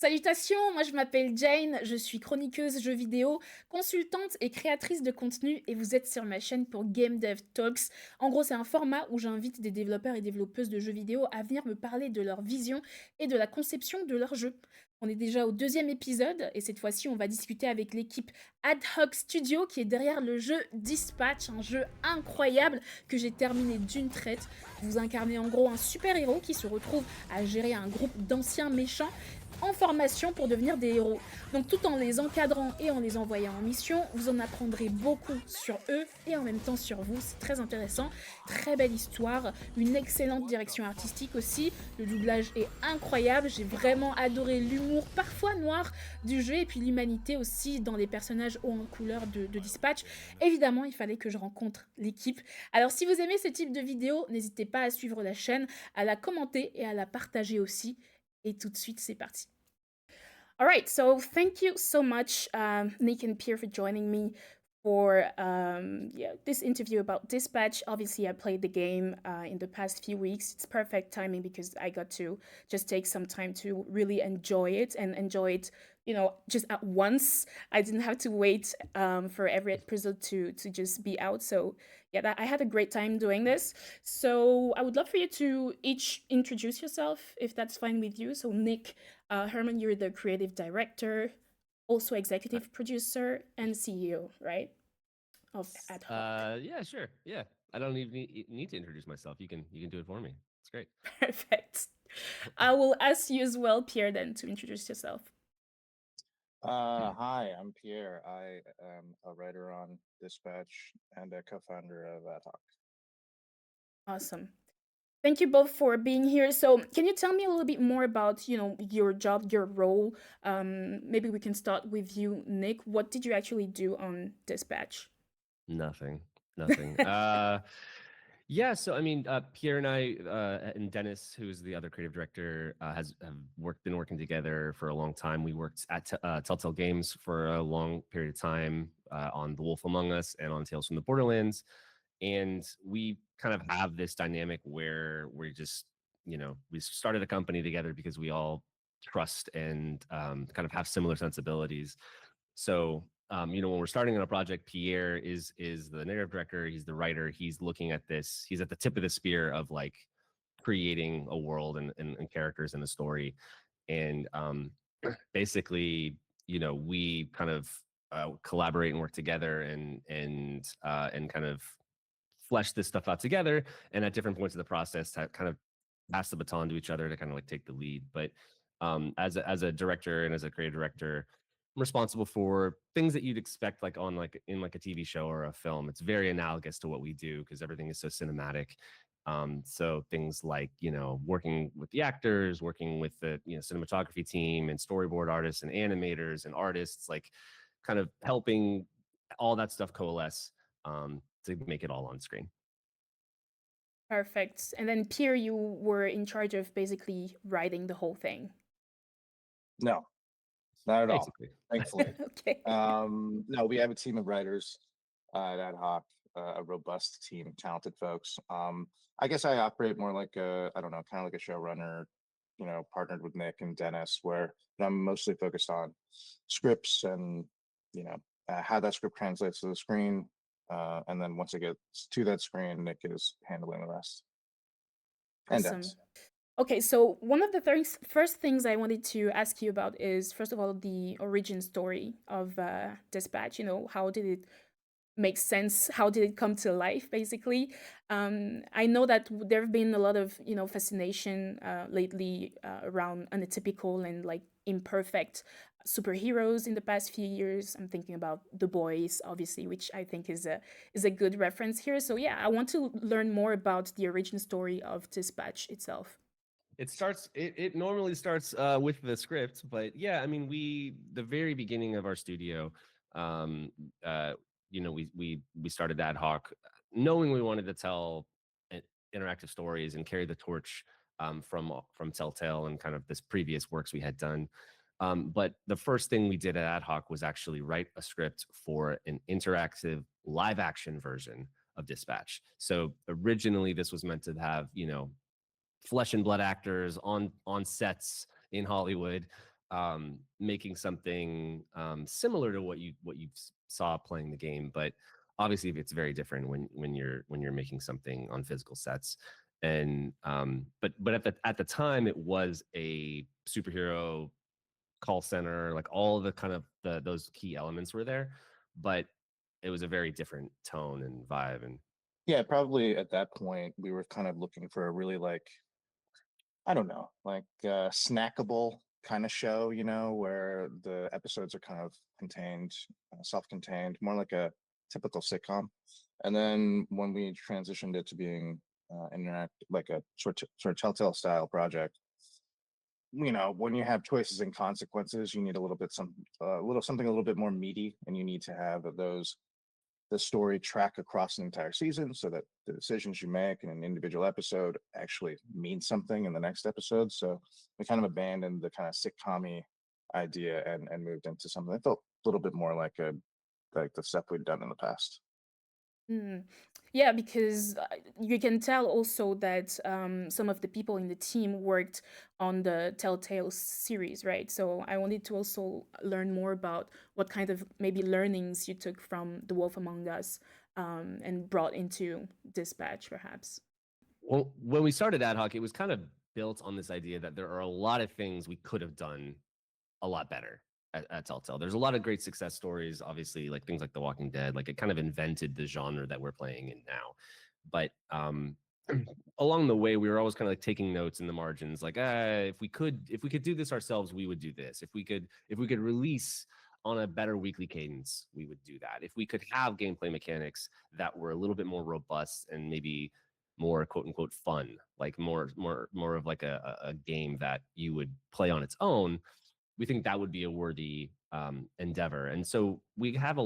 Salutations, moi je m'appelle Jane, je suis chroniqueuse jeux vidéo, consultante et créatrice de contenu et vous êtes sur ma chaîne pour GameDev Talks. En gros, c'est un format où j'invite des développeurs et développeuses de jeux vidéo à venir me parler de leur vision et de la conception de leurs jeux. On est déjà au deuxième épisode et cette fois-ci on va discuter avec l'équipe Ad Hoc Studio qui est derrière le jeu Dispatch, un jeu incroyable que j'ai terminé d'une traite. Vous incarnez en gros un super-héros qui se retrouve à gérer un groupe d'anciens méchants en formation pour devenir des héros. Donc tout en les encadrant et en les envoyant en mission, vous en apprendrez beaucoup sur eux et en même temps sur vous. C'est très intéressant, très belle histoire, une excellente direction artistique aussi. Le doublage est incroyable, j'ai vraiment adoré l'humour parfois noir du jeu et puis l'humanité aussi dans les personnages hauts en couleur de Dispatch. Évidemment, il fallait que je rencontre l'équipe. Alors si vous aimez ce type de vidéo, n'hésitez pas à suivre la chaîne, à la commenter et à la partager aussi. Et tout de suite, c'est parti. All right, so thank you so much, Nick and Pierre, for joining me for this interview about Dispatch. Obviously, I played the game in the past few weeks. It's perfect timing because I got to just take some time to really enjoy it and enjoy it, just at once. I didn't have to wait for every episode to just be out. So yeah, I had a great time doing this. So I would love for you to each introduce yourself, if that's fine with you. So Nick, Herman, you're the creative director, also executive producer and CEO, right? Of Ad Hoc. Yeah, sure. Yeah, I don't even need to introduce myself. You can do it for me. It's great. Perfect. I will ask you as well, Pierre, then to introduce yourself. Hi, I'm Pierre. I am a writer on Dispatch and a co-founder of Talk. Awesome. Thank you both for being here. So, can you tell me a little bit more about, your job, your role? Maybe we can start with you, Nick. What did you actually do on Dispatch? Nothing. Nothing. Yeah. So I mean, Pierre and I and Dennis, who's the other creative director, have been working together for a long time. We worked at Telltale Games for a long period of time on The Wolf Among Us and on Tales from the Borderlands, and we kind of have this dynamic where we're just we started a company together because we all trust and kind of have similar sensibilities. So when we're starting on a project, Pierre is the narrative director, he's the writer, he's looking at this, he's at the tip of the spear of like creating a world and characters in a story. And basically, we kind of collaborate and work together and kind of flesh this stuff out together, and at different points of the process to kind of pass the baton to each other to kind of like take the lead. But as a director and as a creative director, I'm responsible for things that you'd expect like in like a TV show or a film. It's very analogous to what we do because everything is so cinematic. So things like working with the actors, working with the cinematography team and storyboard artists and animators and artists, like kind of helping all that stuff coalesce to make it all on screen. Perfect. And then, Pierre, you were in charge of basically writing the whole thing. No, not at all. Basically. Thankfully, Okay. no. We have a team of writers at Ad Hoc, a robust team, talented folks. I guess I operate more like I don't know, kind of like a showrunner. Partnered with Nick and Dennis, where I'm mostly focused on scripts and how that script translates to the screen. And then once it gets to that screen, Nick is handling the rest. And Awesome. Dennis. Okay, so one of the first things I wanted to ask you about is, first of all, the origin story of Dispatch. How did it make sense? How did it come to life, basically? I know that there have been a lot of, fascination lately around unatypical and like imperfect superheroes in the past few years. I'm thinking about The Boys, obviously, which I think is a good reference here. So yeah, I want to learn more about the origin story of Dispatch itself. It normally starts with the script, but yeah, I mean, the very beginning of our studio, um we started Ad Hoc knowing we wanted to tell interactive stories and carry the torch from Telltale and kind of this previous works we had done. But the first thing we did at Ad Hoc was actually write a script for an interactive live action version of Dispatch. So originally this was meant to have flesh and blood actors on sets in Hollywood. making something similar to what you saw playing the game, but obviously it's very different when you're making something on physical sets. And but at the time it was a superhero call center, like all the kind of those key elements were there, but it was a very different tone and vibe. And Yeah, probably at that point we were kind of looking for a really like, I don't know, like snackable kind of show, you know, where the episodes are kind of contained, self-contained, more like a typical sitcom. And then when we transitioned it to being interact like a sort of telltale style project, you know, when you have choices and consequences, you need a little bit something a little bit more meaty, and you need to have the story track across an entire season so that the decisions you make in an individual episode actually mean something in the next episode. So we kind of abandoned the kind of sitcom idea and moved into something that felt a little bit more like the stuff we'd done in the past. Mm. Yeah, because you can tell also that some of the people in the team worked on the Telltale series, right? So I wanted to also learn more about what kind of maybe learnings you took from The Wolf Among Us and brought into Dispatch, perhaps. well, when we started Ad Hoc, it was kind of built on this idea that there are a lot of things we could have done a lot better at Telltale. There's a lot of great success stories, obviously, like things like The Walking Dead. Like it kind of invented the genre that we're playing in now. But along the way, we were always kind of like taking notes in the margins, like if we could do this ourselves, we would do this. If we could release on a better weekly cadence, we would do that. If we could have gameplay mechanics that were a little bit more robust and maybe more quote unquote fun, like more of like a game that you would play on its own, we think that would be a worthy endeavor. And so we have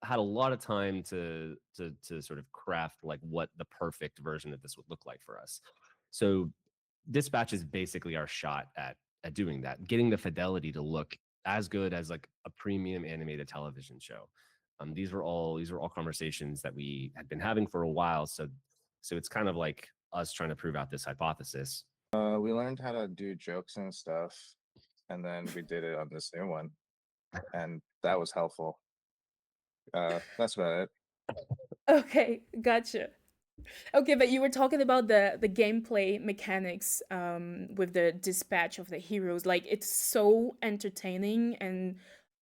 had a lot of time to sort of craft like what the perfect version of this would look like for us. So Dispatch is basically our shot at doing that, getting the fidelity to look as good as like a premium animated television show. These were all conversations that we had been having for a while. So it's kind of like us trying to prove out this hypothesis. We learned how to do jokes and stuff, and then we did it on this new one, and that was helpful. That's about it. Okay, gotcha. Okay, but you were talking about the gameplay mechanics with the dispatch of the heroes. Like it's so entertaining and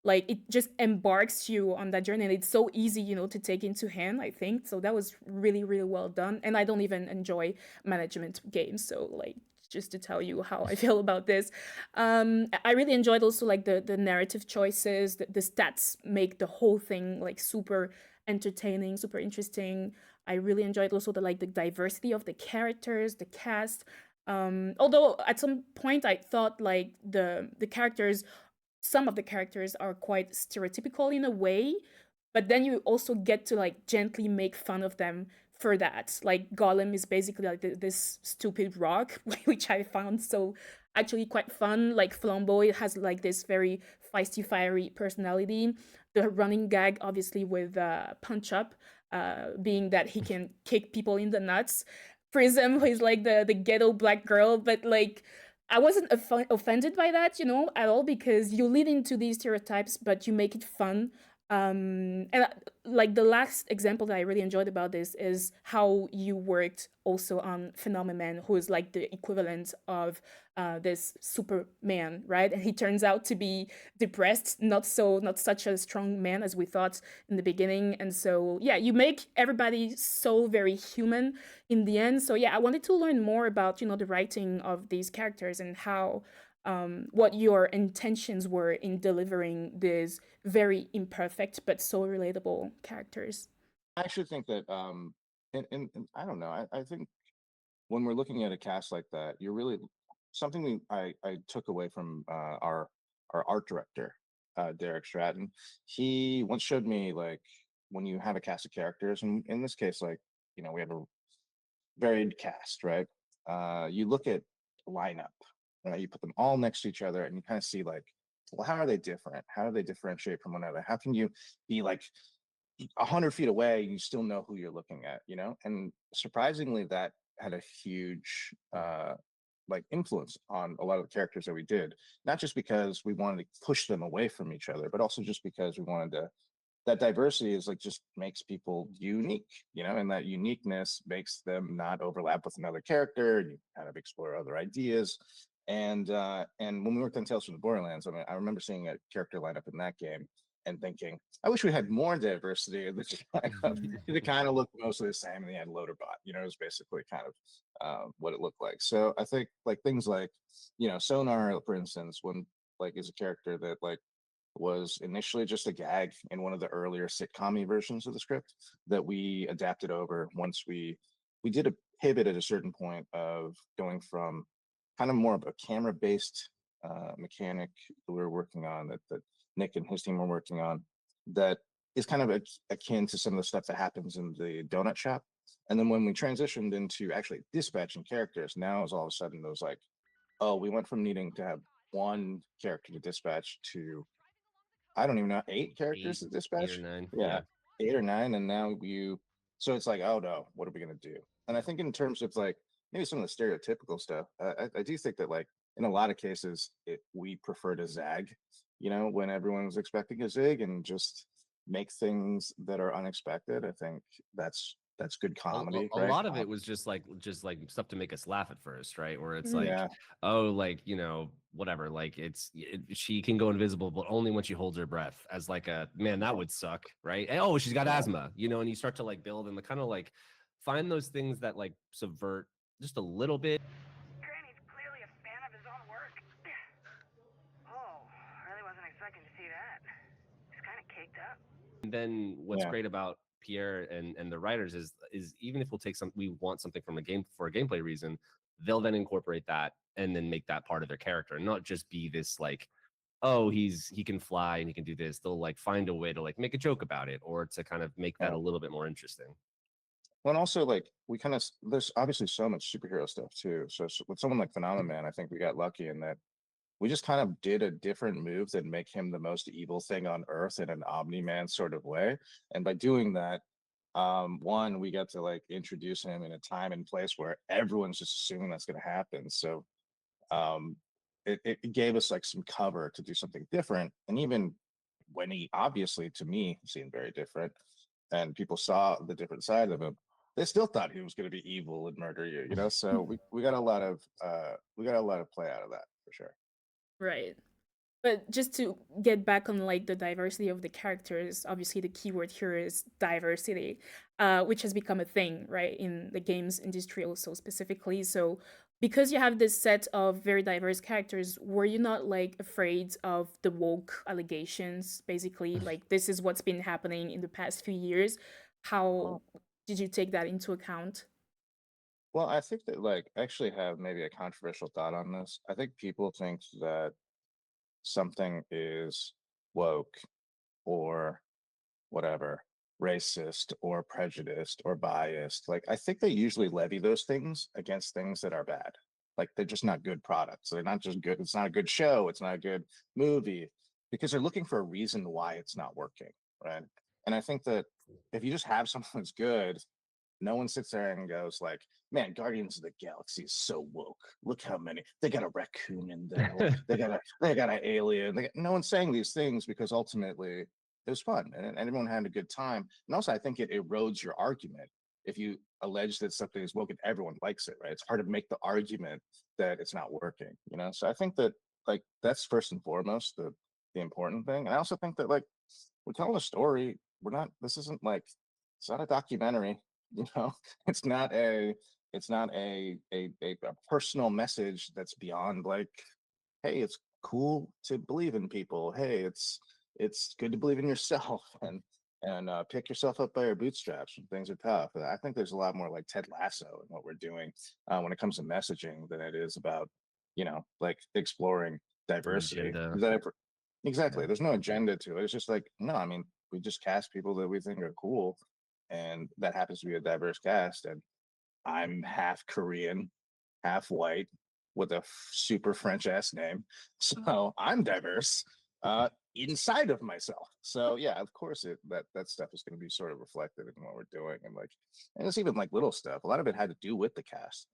like it just embarks you on that journey and it's so easy, you know, to take into hand, I think. So that was really, really well done. And I don't even enjoy management games, so like just to tell you how I feel about this. I really enjoyed also like the narrative choices, the stats make the whole thing like super entertaining, super interesting. I really enjoyed also the diversity of the characters, the cast. Although at some point I thought like the characters, some of the characters are quite stereotypical in a way, but then you also get to like gently make fun of them for that. Like Gollum is basically like this stupid rock, which I found so actually quite fun. Like Flambeau has like this very feisty, fiery personality. The running gag, obviously, with Punch Up, being that he can kick people in the nuts. Prism, who is like the ghetto black girl, but like I wasn't offended by that, you know, at all because you lead into these stereotypes, but you make it fun. And like the last example that I really enjoyed about this is how you worked also on Phenomenon, who is like the equivalent of this Superman, right? And he turns out to be depressed, not such a strong man as we thought in the beginning. And so yeah, you make everybody so very human in the end. So yeah, I wanted to learn more about, you know, the writing of these characters and how what your intentions were in delivering these very imperfect but so relatable characters. I actually think that, and I don't know, I think when we're looking at a cast like that, you're really something I took away from our art director, Derek Stratton. He once showed me like when you have a cast of characters, and in this case, like you know, we have a varied cast, right? You look at lineup, right? You put them all next to each other, and you kind of see like, well, how are they different? How do they differentiate from one another? How can you be like 100 feet away and you still know who you're looking at, you know? And surprisingly, that had a huge like influence on a lot of the characters that we did, not just because we wanted to push them away from each other, but also just because we wanted to, that diversity is like just makes people unique, you know, and that uniqueness makes them not overlap with another character, and you kind of explore other ideas. And when we worked on Tales from the Borderlands, I mean, I remember seeing a character lineup in that game and thinking, I wish we had more diversity in this lineup. It kind of looked mostly the same, and they had Loaderbot, you know, it was basically kind of what it looked like. So I think like things like, you know, Sonar, for instance, when like is a character that like was initially just a gag in one of the earlier sitcom versions of the script that we adapted over once we did a pivot at a certain point of going from kind of more of a camera based mechanic that we were working on, that Nick and his team were working on, that is kind of akin to some of the stuff that happens in the donut shop. And then when we transitioned into actually dispatching characters, now is all of a sudden those like, oh, we went from needing to have one character to dispatch to, I don't even know, 8 characters to 8 or dispatch. 9. Yeah, 8 or 9, and now you. So it's like, oh no, what are we gonna do? And I think in terms of like maybe some of the stereotypical stuff, I do think that like in a lot of cases we prefer to zag, you know, when everyone's expecting a zig, and just make things that are unexpected. I think that's good comedy, A right? lot of it was just like stuff to make us laugh at first, right? Where it's Mhm. like, Yeah, oh, like, you know, whatever, like she can go invisible, but only when she holds her breath. As like a man, that would suck, right? And, oh, she's got yeah. asthma, you know, and you start to like build and the kind of like find those things that like subvert just a little bit. Granny's clearly a fan of his own work. Oh, really wasn't expecting to see that. He's kind of caked up. And then what's Yeah. great about Pierre and the writers is even if we'll take some, we want something from a game for a gameplay reason, they'll then incorporate that and then make that part of their character, and not just be this like, oh, he can fly and he can do this. They'll like find a way to like make a joke about it or to kind of make that Yeah. a little bit more interesting. Well, and also like we kind of, there's obviously so much superhero stuff too. So with someone like Phenomenon Man, I think we got lucky in that we just kind of did a different move that make him the most evil thing on earth in an Omni-Man sort of way. And by doing that, one, we got to like introduce him in a time and place where everyone's just assuming that's going to happen. So um, it gave us like some cover to do something different. And even when he obviously, to me, seemed very different, and people saw the different side of him, they still thought he was going to be evil and murder you, you know. So we got a lot of play out of that for sure. Right. But just to get back on like the diversity of the characters, obviously the keyword here is diversity, which has become a thing, right, in the games industry also specifically. So because you have this set of very diverse characters, were you not like afraid of the woke allegations? Basically, like this is what's been happening in the past few years. How did you take that into account? Well, I think that like I actually have maybe a controversial thought on this. I think people think that something is woke or whatever, racist or prejudiced or biased. Like I think they usually levy those things against things that are bad. Like they're just not good products. They're not just good. It's not a good show. It's not a good movie, because they're looking for a reason why it's not working, right? And I think that if you just have something that's good, no one sits there and goes like, "Man, Guardians of the Galaxy is so woke. Look how many they got a raccoon in there. Or they got an alien." No one's saying these things because ultimately it was fun and everyone had a good time. And also, I think it erodes your argument if you allege that something is woke and everyone likes it, right? It's hard to make the argument that it's not working, you know. So I think that like that's first and foremost the important thing. And I also think that like we're telling a story. We're not. This isn't like it's not a documentary. You know, it's not a a personal message that's beyond like, hey, it's cool to believe in people. Hey, it's good to believe in yourself and pick yourself up by your bootstraps when things are tough. And I think there's a lot more like Ted Lasso in what we're doing when it comes to messaging than it is about, you know, like exploring diversity. Agenda. Exactly. There's no agenda to it. It's just like, no, I mean, we just cast people that we think are cool, and that happens to be a diverse cast. And I'm half Korean, half white, with a super French ass name, so I'm diverse inside of myself. So yeah, of course, that stuff is going to be sort of reflected in what we're doing, and like, and it's even like little stuff. A lot of it had to do with the cast.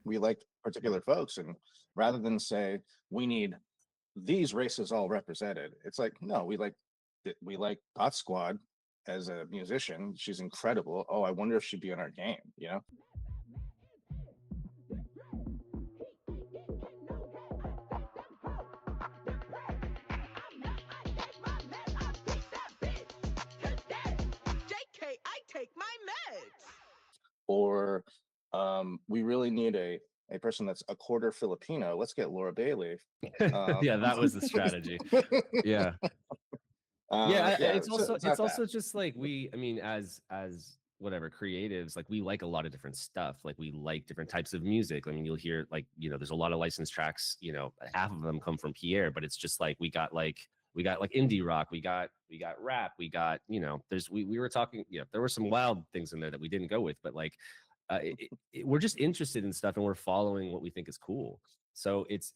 We like particular folks, and rather than say we need these races all represented, it's like no, we like Dot Squad as a musician. She's incredible. Oh, I wonder if she'd be in our game. You know. JK, I take my meds. Or we really need a person that's a quarter Filipino. Let's get Laura Bailey. Yeah, that was the strategy. Yeah. It's so also it's not it's also that. just like I mean, as whatever creatives, like we like a lot of different stuff. Like we like different types of music. I mean, you'll hear like, there's a lot of licensed tracks, half of them come from Pierre, but it's just like we got like indie rock, we got rap, we got, we were talking, there were some wild things in there that we didn't go with, but like we're just interested in stuff and we're following what we think is cool. So it's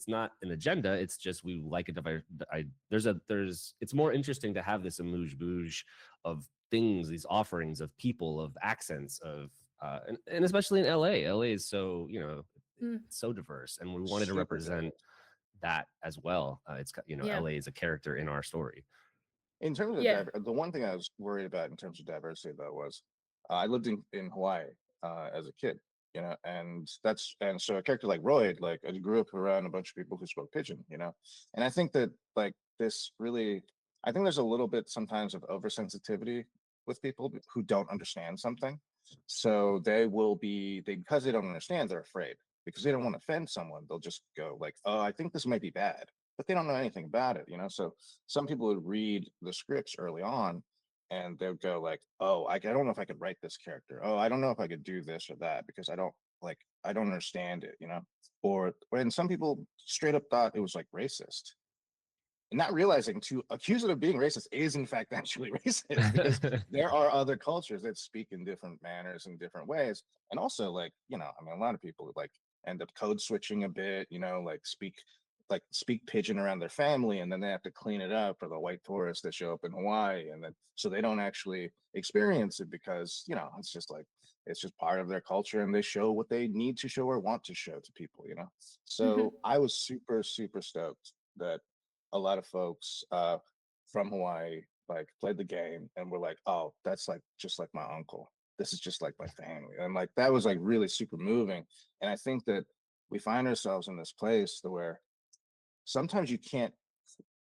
not an agenda. It's just we like it. It's more interesting to have this amuse bouche of things, these offerings of people, of accents, of and especially in LA. LA is so so diverse, and we wanted to Super represent good. that as well. It's Yeah. LA is a character in our story. In terms of Yeah. the one thing I was worried about in terms of diversity though was I lived in Hawaii as a kid, and so a character like Roy, like I grew up around a bunch of people who spoke pidgin, and I think that like this really, I think there's a little bit sometimes of oversensitivity with people who don't understand something, so because they don't understand, they're afraid because they don't want to offend someone. They'll just go like, oh, I think this might be bad, but they don't know anything about it, so some people would read the scripts early on and they would go like, oh, I don't know if I could write this character. Oh, I don't know if I could do this or that because I don't understand it, or when some people straight up thought it was like racist, and not realizing to accuse it of being racist is in fact actually racist because there are other cultures that speak in different manners and different ways. And also like, I mean, a lot of people like end up code switching a bit, like speak pidgin around their family, and then they have to clean it up for the white tourists that show up in Hawaii, and then so they don't actually experience it because it's just part of their culture, and they show what they need to show or want to show to people. So I was super super stoked that a lot of folks from Hawaii like played the game and were like, oh, that's like just like my uncle. This is just like my family. And like that was like really super moving. And I think that we find ourselves in this place where sometimes you can't,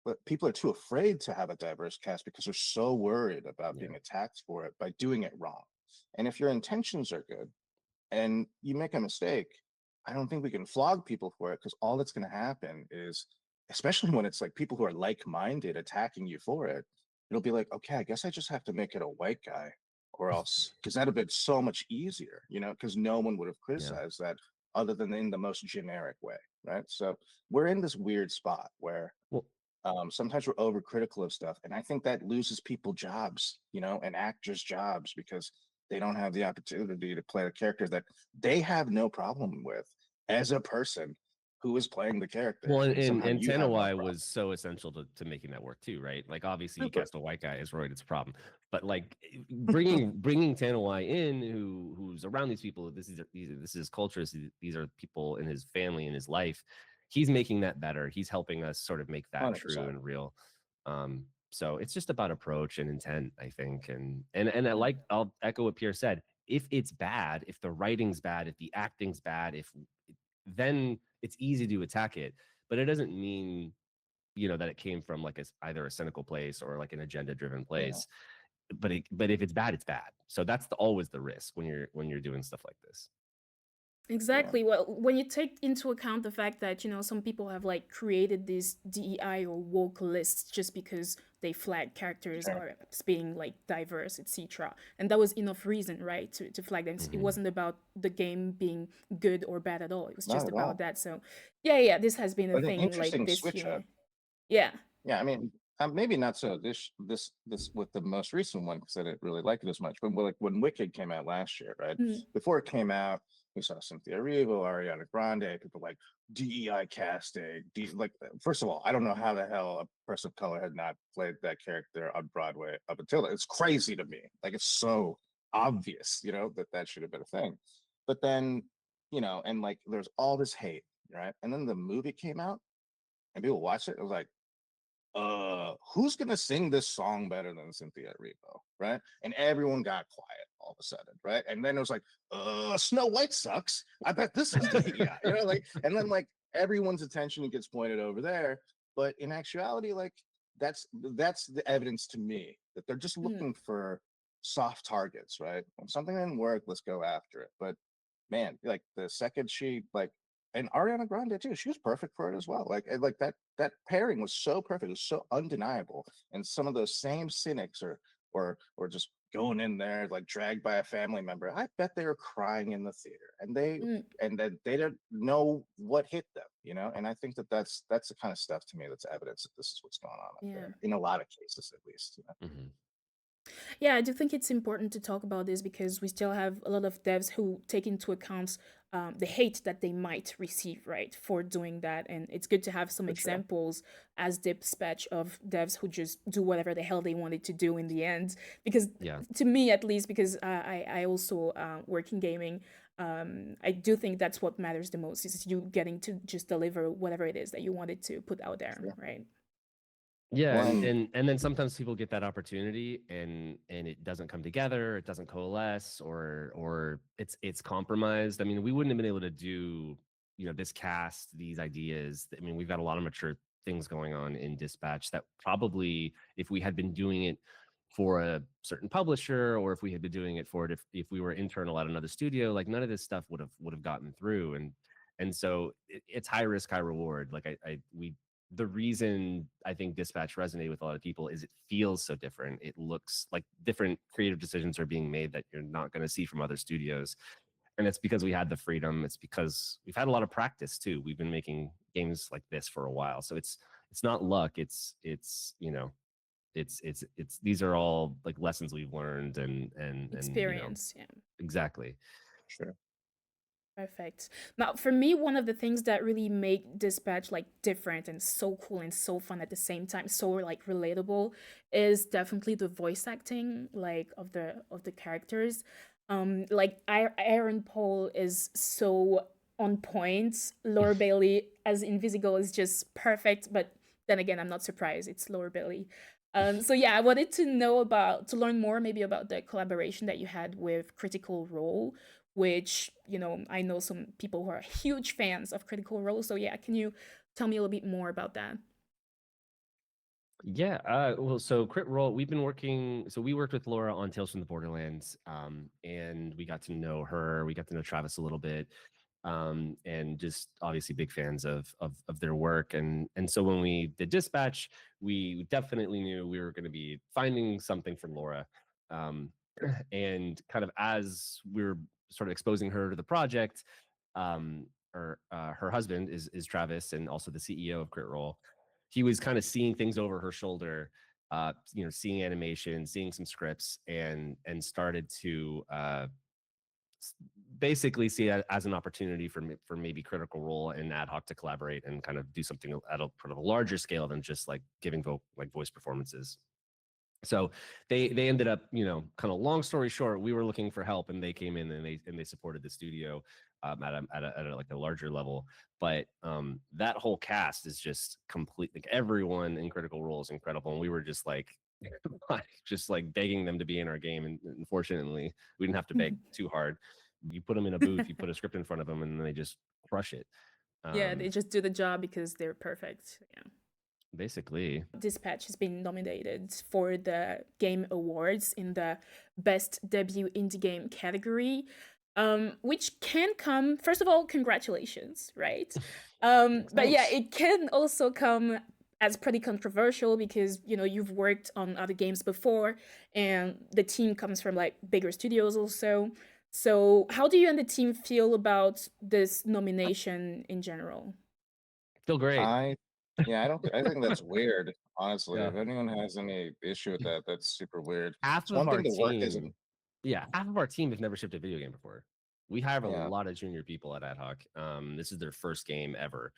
but people are too afraid to have a diverse cast because they're so worried about being attacked for it by doing it wrong. And if your intentions are good and you make a mistake, I don't think we can flog people for it, because all that's going to happen is, especially when it's like people who are like-minded attacking you for it, it'll be like, okay, I guess I just have to make it a white guy or else, because that'd have been so much easier, because no one would have criticized that other than in the most generic way, right? So we're in this weird spot where Well, sometimes we're overcritical of stuff, and I think that loses people jobs, and actors jobs, because they don't have the opportunity to play a character that they have no problem with as a person who is playing the character. well, and somehow and you have no Tanawai problem. was so essential to making that work too, right? Like obviously you Super. cast a white guy as Roy, it's a problem, but like bringing Tanawai in who's around these people, this is his culture, these are people in his family, in his life. He's making that better. He's helping us sort of make that 100%. true and real. So it's just about approach and intent, I think. And I'll echo what Pierre said. If it's bad, if the writing's bad, if the acting's bad, then it's easy to attack it. But it doesn't mean, that it came from like either a cynical place or like an agenda-driven place. But if it's bad, it's bad. So that's always the risk when you're doing stuff like this. Exactly. Well, when you take into account the fact that, some people have like created these DEI or woke lists just because they flag characters Sure. as being like diverse, etc. And that was enough reason, right, to flag them. It wasn't about the game being good or bad at all. It was Not just at about all. that. So yeah, this has been a But an thing like interesting this switch up. year. Yeah. Yeah, I mean, maybe not so this with the most recent one, because I didn't really like it as much. But like when Wicked came out last year, right? Before it came out, we saw Cynthia Erivo, Ariana Grande, people like DEI casting. Like, first of all, I don't know how the hell a person of color had not played that character on Broadway up until it's crazy to me. Like, it's so obvious, that should have been a thing. But then you know, and like there's all this hate, right? And then the movie came out and people watched it. It was like, who's gonna sing this song better than Cynthia Erivo, right? And everyone got quiet all of a sudden, right? And then it was like, Snow White sucks. I bet this is yeah, you know, like, and then like everyone's attention gets pointed over there. But in actuality, like that's the evidence to me that they're just Mm. looking for soft targets, right? When something didn't work, let's go after it. But man, like the second she like, and Ariana Grande too, she was perfect for it as well. Like, and, like that pairing was so perfect, it was so undeniable. And some of those same cynics or just going in there like dragged by a family member, I bet they were crying in the theater, Mm. and that they don't know what hit them, you know. And I think that that's the kind of stuff to me that's evidence that this is what's going on up Yeah. there in a lot of cases, at least. You know? Mhm. Yeah, I do think it's important to talk about this because we still have a lot of devs who take into account the hate that they might receive, right, for doing that. And it's good to have some For sure. examples as dispatch of devs who just do whatever the hell they wanted to do in the end. Because Yeah. to me, at least, because I also work in gaming, I do think that's what matters the most is you getting to just deliver whatever it is that you wanted to put out there, Sure. right? Yeah, Well, and then sometimes people get that opportunity and it doesn't come together, it doesn't coalesce, or it's compromised. I mean, we wouldn't have been able to do, you know, this cast, these ideas. I mean, we've got a lot of mature things going on in Dispatch that probably if we had been doing it for a certain publisher or if we had been doing it for it if we were internal at another studio, like none of this stuff would have gotten through. And so it's high risk, high reward. Like the reason I think Dispatch resonated with a lot of people is it feels so different. It looks like different creative decisions are being made that you're not going to see from other studios. And it's because we had the freedom. It's because we've had a lot of practice too. We've been making games like this for a while. So it's not luck. It's you know, it's these are all like lessons we've learned and you know, Experience, yeah. exactly. sure. Perfect. Now, for me, one of the things that really make Dispatch like different and so cool and so fun at the same time, so like relatable, is definitely the voice acting, like of the characters. Like Aaron Paul is so on point. Laura Bailey as Invisible is just perfect. But then again, I'm not surprised. It's Laura Bailey. So yeah, I wanted to learn more maybe about the collaboration that you had with Critical Role, which, you know, I know some people who are huge fans of Critical Role. So yeah, can you tell me a little bit more about that? Yeah, well, so Crit Roll, we've been working. So we worked with Laura on Tales from the Borderlands, and we got to know her. We got to know Travis a little bit, and just obviously big fans of their work. And so when we did Dispatch, we definitely knew we were going to be finding something from Laura, and kind of as we were sort of exposing her to the project, her husband is Travis, and also the CEO of Crit Roll. He was kind of seeing things over her shoulder, you know, seeing animation, seeing some scripts, and started to basically see it as an opportunity for maybe Critical Role and Ad Hoc to collaborate and kind of do something at a kind of a larger scale than just like giving voice performances. So they ended up, you know, kind of long story short, we were looking for help and they came in and they supported the studio at a like a larger level. But that whole cast is just complete. Like everyone in Critical Role is incredible, and we were just like just like begging them to be in our game. And unfortunately, we didn't have to beg too hard. You put them in a booth, you put a script in front of them, and they just crush it. Yeah, they just do the job because they're perfect. Yeah. Basically. Dispatch has been nominated for the Game Awards in the Best Debut Indie Game category, which can come, first of all, congratulations, right? But yeah, Thanks. it can also come as pretty controversial because, you know, you've worked on other games before and the team comes from like bigger studios also. So how do you and the team feel about this nomination in general? Feel great. I think that's weird, honestly. Yeah. If anyone has any issue with that, that's super weird. Half It's of one our thing to work as team, yeah, half of our team have never shipped a video game before. We hire a Yeah. lot of junior people at Ad Hoc. This is their first game ever.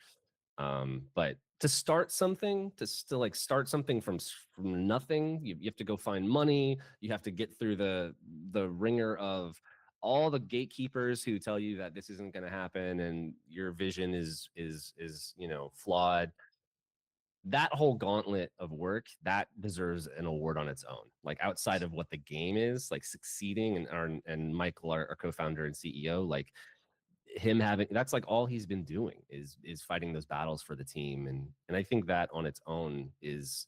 But to start something, to like start something from nothing, you have to go find money. You have to get through the ringer of all the gatekeepers who tell you that this isn't going to happen and your vision is flawed. That whole gauntlet of work that deserves an award on its own. Like outside of what the game is, like succeeding, and Michael, our co-founder and CEO, like him having, that's like all he's been doing is fighting those battles for the team, and I think that on its own is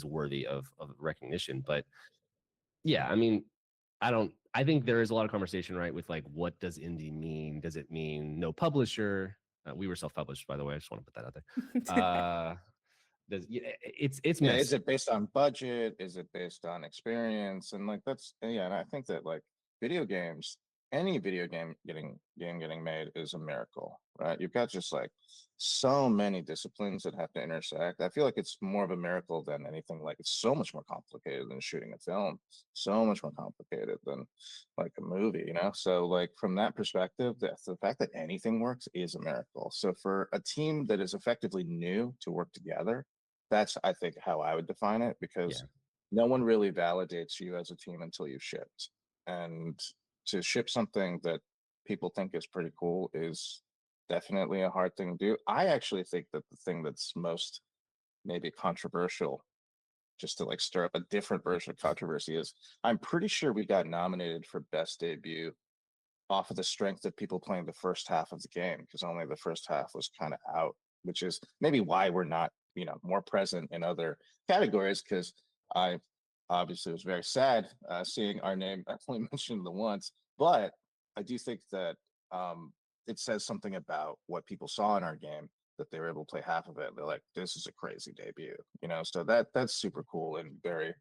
worthy of recognition. But yeah, I mean, I think there is a lot of conversation, right, with like, what does indie mean? Does it mean no publisher? We were self-published, by the way. I just want to put that out there. It's Yeah, messy. is it based on budget? Is it based on experience? And like that's yeah, and I think that like video games, any video game getting made is a miracle, right? You've got just like so many disciplines that have to intersect. I feel like it's more of a miracle than anything. Like it's so much more complicated than shooting a film, so much more complicated than like a movie, you know? So like from that perspective, the fact that anything works is a miracle. So for a team that is effectively new to work together, that's, I think, how I would define it, because Yeah. no one really validates you as a team until you've shipped. And to ship something that people think is pretty cool is definitely a hard thing to do. I actually think that the thing that's most maybe controversial, just to like stir up a different version of controversy, is I'm pretty sure we got nominated for best debut off of the strength of people playing the first half of the game, because only the first half was kind of out, which is maybe why we're not, more present in other categories. Because I obviously was very sad seeing our name only mentioned the once, but I do think that it says something about what people saw in our game, that they were able to play half of it. They're like, "This is a crazy debut," So that's super cool and very,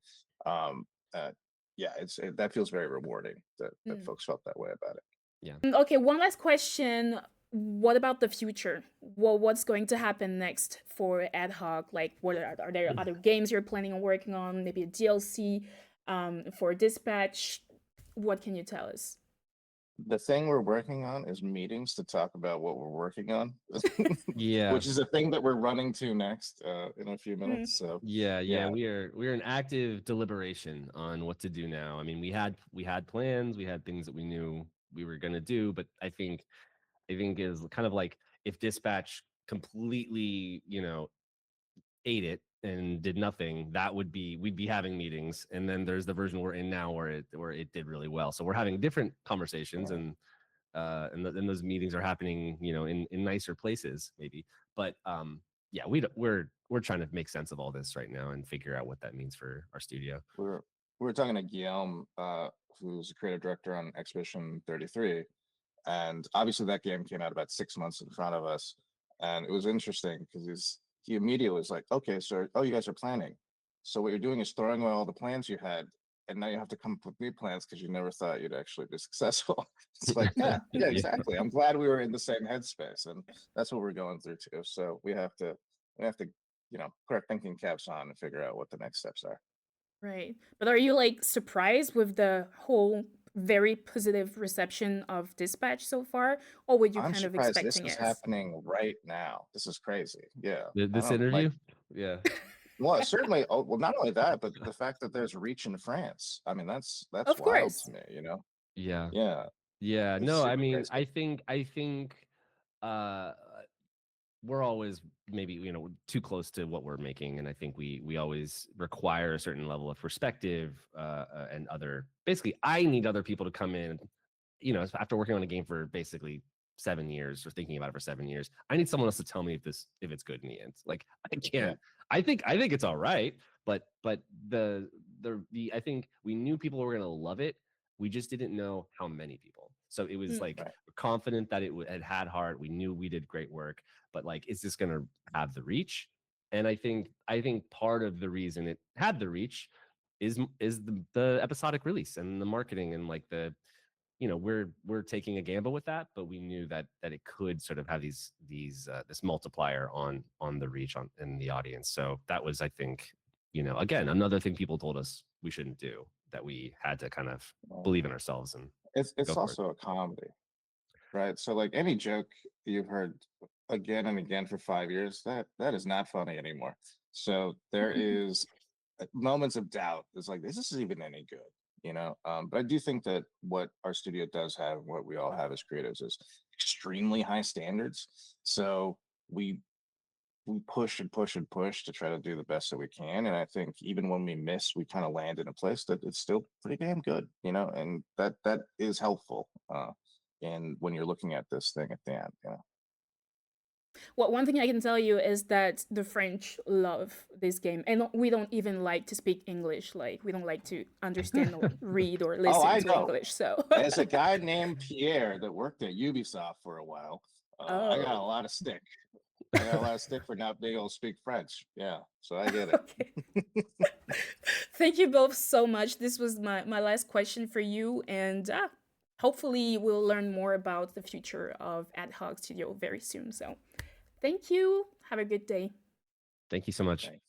yeah, that feels very rewarding that folks felt that way about it. Yeah. Okay, one last question. What about the future? Well, what's going to happen next for Ad Hoc? Like, what are there other games you're planning on working on? Maybe a DLC for Dispatch? What can you tell us? The thing we're working on is meetings to talk about what we're working on, Yeah. which is a thing that we're running to next in a few minutes. So Yeah, yeah. we're in active deliberation on what to do now. I mean, we had plans, we had things that we knew we were gonna do, but I think is kind of like if Dispatch completely, ate it and did nothing, we'd be having meetings. And then there's the version we're in now where it did really well. So we're having different conversations, and those meetings are happening, in nicer places maybe. But yeah, we're trying to make sense of all this right now and figure out what that means for our studio. We were talking to Guillaume, who's the creative director on Expedition 33, and obviously that game came out about 6 months in front of us, and it was interesting because he immediately was like, "Okay, so you guys are planning. So what you're doing is throwing away all the plans you had, and now you have to come up with new plans because you never thought you'd actually be successful." It's like, yeah, exactly. I'm glad we were in the same headspace, and that's what we're going through too. So we have to put our thinking caps on and figure out what the next steps are. Right. But are you like surprised with the whole very positive reception of Dispatch so far? Or were you I'm kind of surprised this expecting is it? happening right now. This is crazy. Yeah. This I don't like interview, yeah. Well, certainly. Oh, well, not only that, but the fact that there's reach in France. I mean, that's Of wild course. to me. Yeah. Yeah, Yeah. it's No, I super mean, crazy. I think uh we're always maybe too close to what we're making, and I think we always require a certain level of perspective, and other, basically I need other people to come in, after working on a game for basically 7 years, or thinking about it for 7 years. I need someone else to tell me if it's good in the end. Like I Yeah. can't. I think it's all right, but the I think we knew people were gonna love it. We just didn't know how many people. So it was like Right. confident that it had heart. We knew we did great work, but like, is this gonna have the reach? And I think part of the reason it had the reach is the episodic release and the marketing, and like we're taking a gamble with that, but we knew that it could sort of have this multiplier on the reach in the audience. So that was, I think, again, another thing people told us we shouldn't do, that we had to kind of believe in ourselves and It's go for also a comedy, right? So like any joke you've heard again and again for 5 years, that is not funny anymore. So there is moments of doubt. It's like, is this even any good? you know. But I do think that what our studio does have, what we all have as creatives, is extremely high standards. So we push and push and push to try to do the best that we can. And I think even when we miss, we kind of land in a place that it's still pretty damn good, you know, and that is helpful. And when you're looking at this thing at the end, you know. Well, one thing I can tell you is that the French love this game, and we don't even like to speak English. Like, we don't like to understand or read or listen I to know. English. So, As a guy named Pierre that worked at Ubisoft for a while, I got a oh, lot of stick. I got a lot of stick for not being able to speak French. Yeah, so I get it. okay. Thank you both so much. This was my last question for you, and hopefully we'll learn more about the future of Ad Hoc Studio very soon. So, thank you. Have a good day. Thank you so much. Thanks.